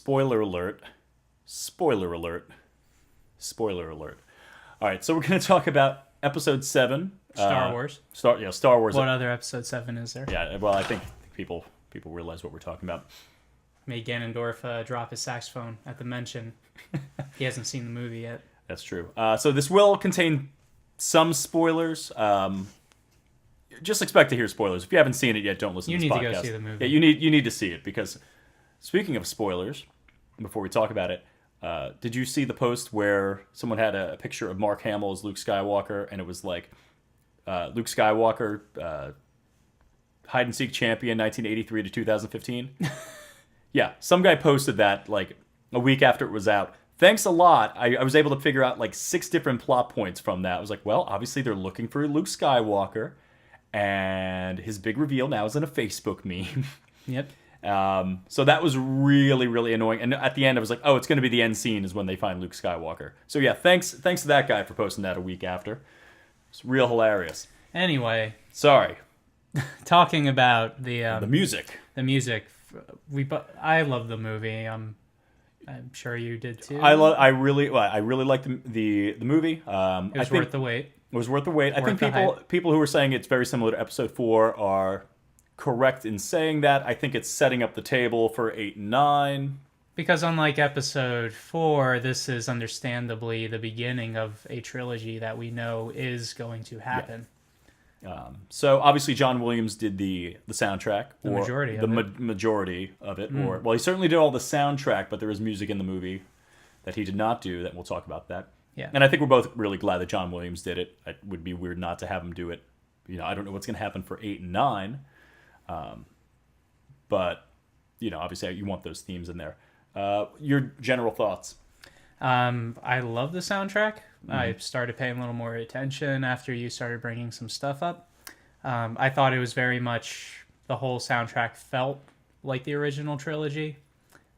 Spoiler alert. Spoiler alert. Spoiler alert. All right, so we're going to talk about episode 7. Star Wars. Star Wars. What other episode 7 is there? Yeah, well, I think people realize what we're talking about. Made Ganondorf drop his saxophone at the mention. He hasn't seen the movie yet. That's true. So this will contain some spoilers. Just expect to hear spoilers. If you haven't seen it yet, don't listen to this podcast. You need to go see the movie. Yeah, you need to see it, because speaking of spoilers, before we talk about it, did you see the post where someone had a picture of Mark Hamill as Luke Skywalker, and it was like Luke Skywalker, hide and seek champion, 1983 to 2015? Yeah, some guy posted that like a week after it was out. Thanks a lot. I was able to figure out like 6 different plot points from that. I was like, well, obviously they're looking for Luke Skywalker, and his big reveal now is in a Facebook meme. Yep. So that was really, really annoying. And at the end, I was like, oh, it's going to be the end scene is when they find Luke Skywalker. So yeah, thanks to that guy for posting that a week after. It's real hilarious. Anyway. Sorry. Talking about the music. The music. I love the movie. I'm sure you did too. I really liked the movie. It was worth the wait. It was worth the wait. I think people who are saying it's very similar to episode 4 are correct in saying that. I think it's setting up the table for 8 and 9. Because unlike episode 4, this is understandably the beginning of a trilogy that we know is going to happen. Yeah. So obviously John Williams did the soundtrack. The majority of it. Majority of it. Well, he certainly did all the soundtrack, but there is music in the movie that he did not do. That we'll talk about that. Yeah. And I think we're both really glad that John Williams did it. It would be weird not to have him do it. I don't know what's going to happen for 8 and 9. But, obviously you want those themes in there. Your general thoughts? I love the soundtrack. Mm-hmm. I started paying a little more attention after you started bringing some stuff up. I thought it was very much, the whole soundtrack felt like the original trilogy.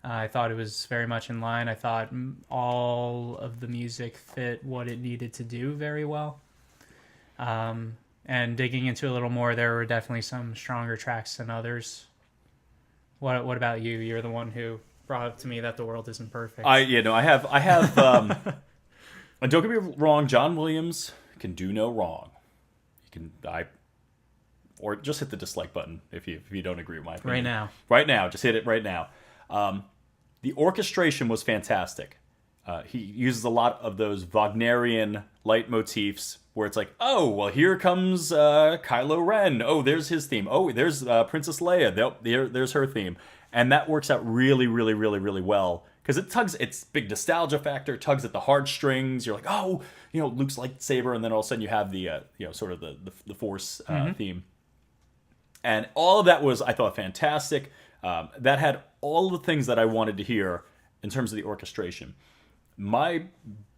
I thought it was very much in line. I thought all of the music fit what it needed to do very well. And digging into a little more, there were definitely some stronger tracks than others. What about you? You're the one who brought up to me that the world isn't perfect. I have. And don't get me wrong, John Williams can do no wrong. Or just hit the dislike button if you don't agree with my opinion. Right now, just hit it right now. The orchestration was fantastic. He uses a lot of those Wagnerian leitmotifs where it's like, oh, well, here comes Kylo Ren. Oh, there's his theme. Oh, there's Princess Leia. There's her theme. And that works out really, really, really, really well. Because it's big nostalgia factor, tugs at the heartstrings. You're like, oh, Luke's lightsaber. And then all of a sudden you have the, sort of the Force theme. And all of that was, I thought, fantastic. That had all the things that I wanted to hear in terms of the orchestration. My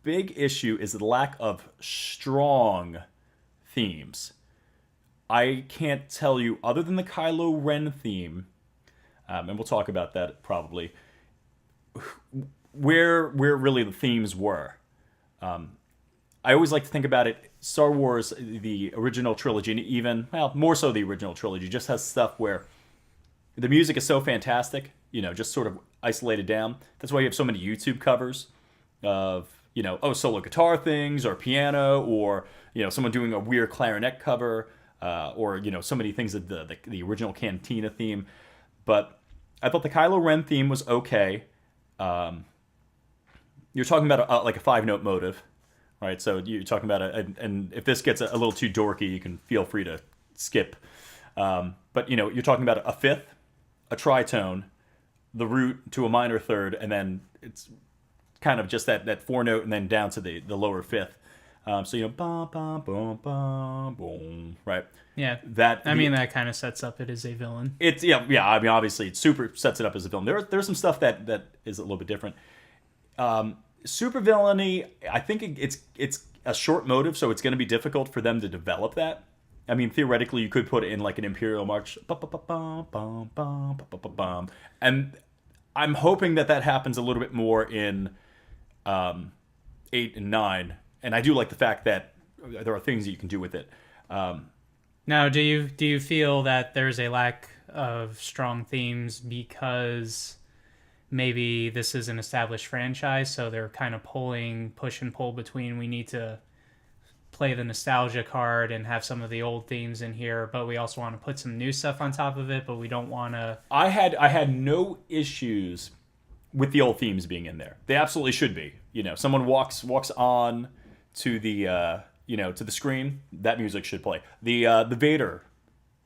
big issue is the lack of strong themes. I can't tell you, other than the Kylo Ren theme, and we'll talk about that probably, where really the themes were. I always like to think about it, Star Wars, the original trilogy, and even, more so the original trilogy, just has stuff where the music is so fantastic, just sort of isolated down. That's why you have so many YouTube covers of, solo guitar things, or piano, or, someone doing a weird clarinet cover, or, so many things of the original Cantina theme. But I thought the Kylo Ren theme was okay. You're talking about like a 5-note motive, right? So you're talking about and if this gets a little too dorky, you can feel free to skip. But you're talking about a fifth, a tritone, the root to a minor third, and then it's kind of just that 4-note, and then down to the lower fifth. So bum bum bum bum boom, right? Yeah. That kind of sets up it as a villain. It's I mean, obviously it super sets it up as a villain. There's some stuff that is a little bit different. Super villainy, I think it's a short motive, so it's going to be difficult for them to develop that. I mean, theoretically, you could put it in like an Imperial March, and I'm hoping that happens a little bit more in 8 and 9. And I do like the fact that there are things that you can do with it. Now, do you feel that there's a lack of strong themes because maybe this is an established franchise, so they're kind of push and pull between, we need to play the nostalgia card and have some of the old themes in here, but we also want to put some new stuff on top of it, but we don't want to... I had no issues with the old themes being in there. They absolutely should be. Someone walks on to the to the screen, that music should play. The Vader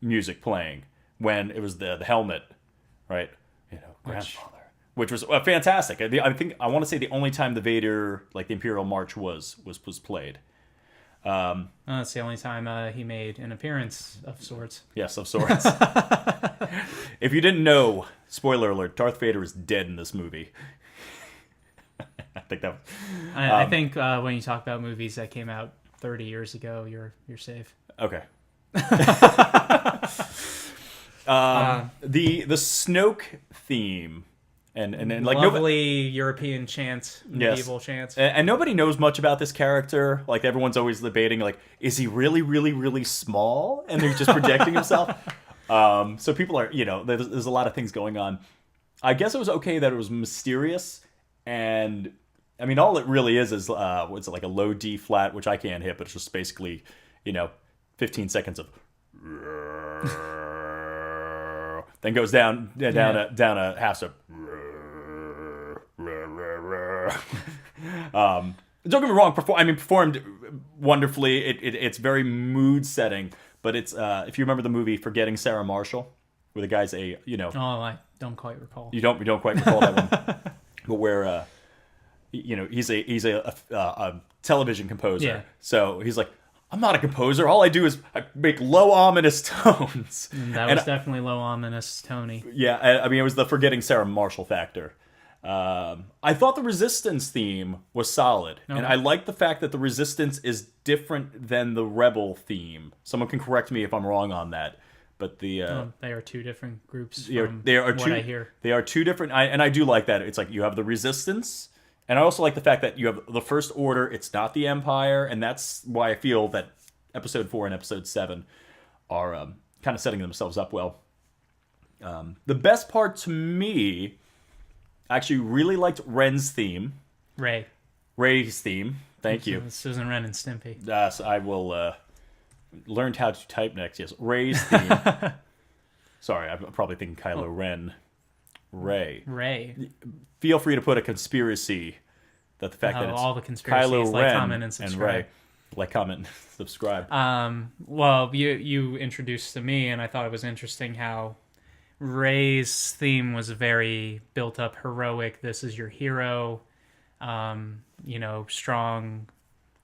music playing when it was the helmet, right? Grandfather, which was fantastic. I want to say the only time the Vader, like the Imperial March, was played. That's the only time he made an appearance of sorts. Yes, of sorts. If you didn't know, spoiler alert: Darth Vader is dead in this movie. I think that. I think when you talk about movies that came out 30 years ago, you're safe. Okay. The Snoke theme and like lovely European chant, medieval chant, and nobody knows much about this character. Like everyone's always debating, like, is he really, really, really small, and they're just projecting himself? So people are, there's a lot of things going on. I guess it was okay that it was mysterious, and I mean, all it really is what's it, like a low D flat, which I can't hit, but it's just basically, 15 seconds of. Then goes down a half step. Don't get me wrong. Performed wonderfully. It's very mood setting. But it's if you remember the movie Forgetting Sarah Marshall, where the guy's Oh, I don't quite recall. You don't quite recall that one, but where he's a television composer. Yeah. So he's like, I'm not a composer. All I do is I make low ominous tones. That was definitely low ominous Tony. Yeah, it was the Forgetting Sarah Marshall factor. I thought the Resistance theme was solid, and I like the fact that the Resistance is different than the Rebel theme. Someone can correct me if I'm wrong on that, but they are two different groups. I hear they are two different, and I do like that. It's like you have the Resistance. And I also like the fact that you have the First Order, it's not the Empire, and that's why I feel that Episode 4 and Episode 7 are kind of setting themselves up well. The best part to me, I actually really liked Ren's theme. Rey's theme. Thank you. Susan Ren and Stimpy. Yes, I will learn how to type next. Yes, Rey's theme. Sorry, I'm probably thinking Kylo Ren. Rey. Feel free to put a conspiracy that the fact that it's all the conspiracies, Kylo like, Ren comment, and subscribe. Rey. Like, comment, and subscribe. Well, you introduced to me, and I thought it was interesting how Rey's theme was very built up, heroic. This is your hero. Strong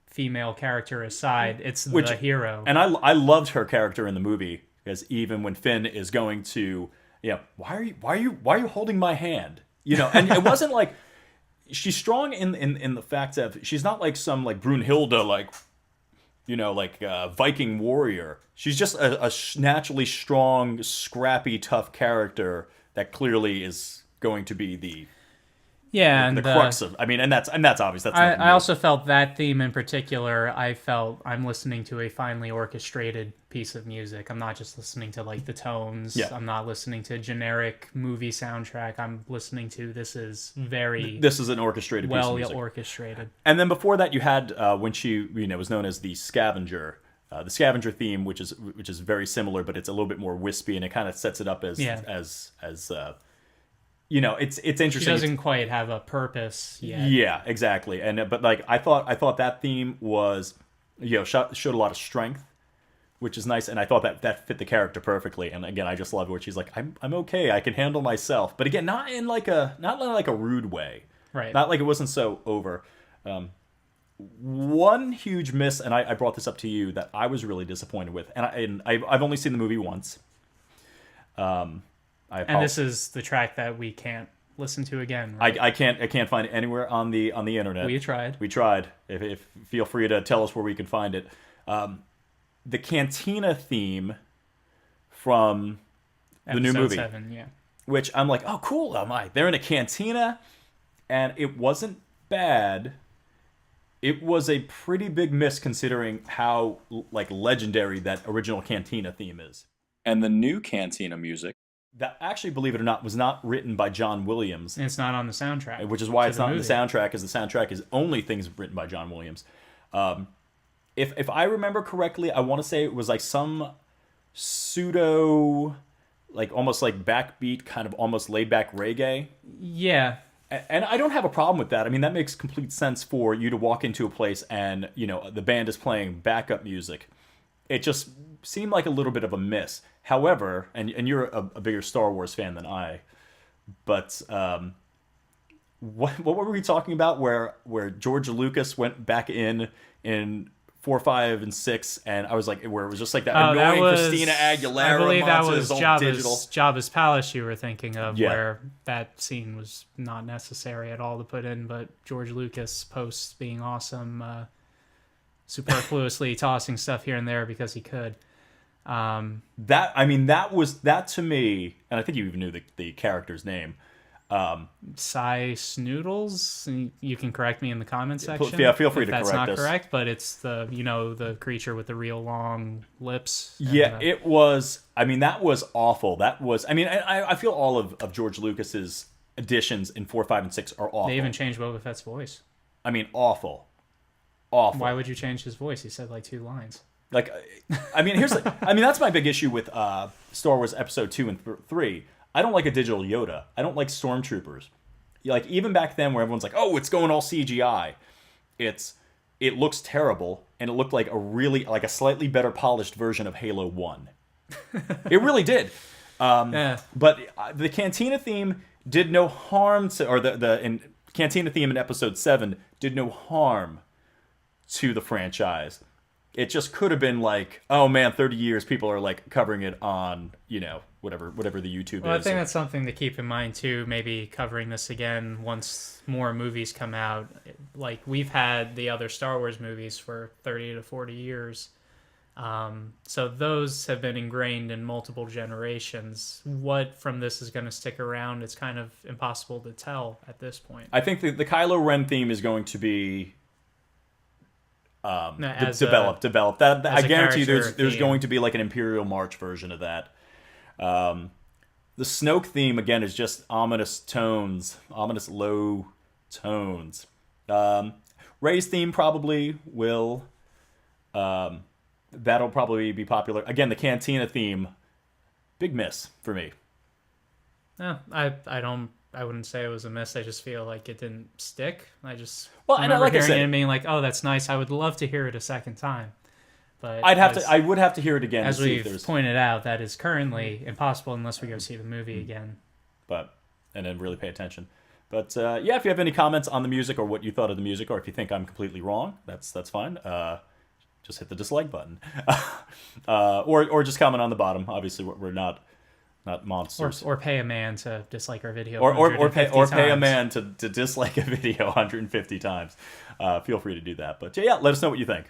female character aside, it's the hero. And I loved her character in the movie, because even when Finn is going to, why are you holding my hand? And it wasn't like she's strong in the fact that she's not like some like Brunhilde, like Viking warrior. She's just a naturally strong, scrappy, tough character that clearly is going to be the crux of. And that's obvious. I also felt that theme in particular. I felt I'm listening to a finely orchestrated piece of music. I'm not just listening to like the tones. Yeah. I'm not listening to generic movie soundtrack. I'm listening to this is an orchestrated piece of music. Orchestrated. And then before that, you had when she was known as the Scavenger. The Scavenger theme, which is very similar, but it's a little bit more wispy, and it kind of sets it up as it's interesting. She doesn't quite have a purpose yet. Yeah, exactly. But like I thought that theme was, showed a lot of strength, which is nice, and I thought that fit the character perfectly. And again, I just love where she's like, I'm okay, I can handle myself. But again, not in like a rude way. Right. Not like it wasn't so over. One huge miss, and I brought this up to you, that I was really disappointed with, and I've only seen the movie once. And this is the track that we can't listen to again. Right? I can't find it anywhere on the internet. We tried. If feel free to tell us where we can find it. The Cantina theme from the new movie, 7, yeah. Which I'm like, oh cool, they're in a cantina, and it wasn't bad. It was a pretty big miss considering how like legendary that original Cantina theme is. And the new Cantina music that actually, believe it or not, was not written by John Williams. And it's not on the soundtrack. Which is why it's not in the soundtrack, because the soundtrack is only things written by John Williams. If I remember correctly, I want to say it was like some pseudo, like almost like backbeat, kind of almost laid back reggae. Yeah. And I don't have a problem with that. I mean, that makes complete sense for you to walk into a place and, the band is playing backup music. It just seemed like a little bit of a miss. However, and you're a bigger Star Wars fan than I, but what were we talking about where George Lucas went back in 4, 5, and 6, and I was like, where it was just like that annoying Christina Aguilera. I believe that was digital. Jabba's palace you were thinking of, where that scene was not necessary at all to put in, but George Lucas posts being awesome, superfluously tossing stuff here and there because he could. That to me, and I think you even knew the character's name. Cy Snoodles. You can correct me in the comments section. Yeah, feel free to correct us. That's not correct, but it's the creature with the real long lips. Yeah, it was. I mean, that was awful. That was. I mean, I feel all of George Lucas's additions in 4, 5, and 6 are awful. They even changed Boba Fett's voice. I mean, awful. Why would you change his voice? He said like 2 lines. Like, I mean, that's my big issue with Star Wars Episode 2 and 3. I don't like a digital Yoda. I don't like stormtroopers. Like, even back then where everyone's like, oh, it's going all CGI. It looks terrible, and it looked like a slightly better polished version of Halo 1. It really did. Yeah. But the Cantina theme did no harm to, or the Cantina theme in Episode 7 did no harm to the franchise. It just could have been like, oh man, 30 years, people are like covering it on, whatever the YouTube is. Well, I think that's something to keep in mind too, maybe covering this again once more movies come out. Like, we've had the other Star Wars movies for 30 to 40 years. So those have been ingrained in multiple generations. What from this is going to stick around, it's kind of impossible to tell at this point. I think the Kylo Ren theme is going to be developed. That I guarantee there's going to be like an Imperial March version of that. The Snoke theme again is just ominous low tones. Rey's theme probably will. That'll probably be popular. Again, the Cantina theme, big miss for me. No, I wouldn't say it was a miss. I just feel like it didn't stick. I remember hearing it and being like, "Oh, that's nice." I would love to hear it a second time, but I would have to hear it again. As we've pointed out, that is currently impossible unless we go see the movie again. And then really pay attention. But if you have any comments on the music or what you thought of the music, or if you think I'm completely wrong, that's fine. Just hit the dislike button, or just comment on the bottom. Obviously, we're not monsters. Or pay a man to dislike our video. Or pay a man to dislike a video 150 times. Feel free to do that. But let us know what you think.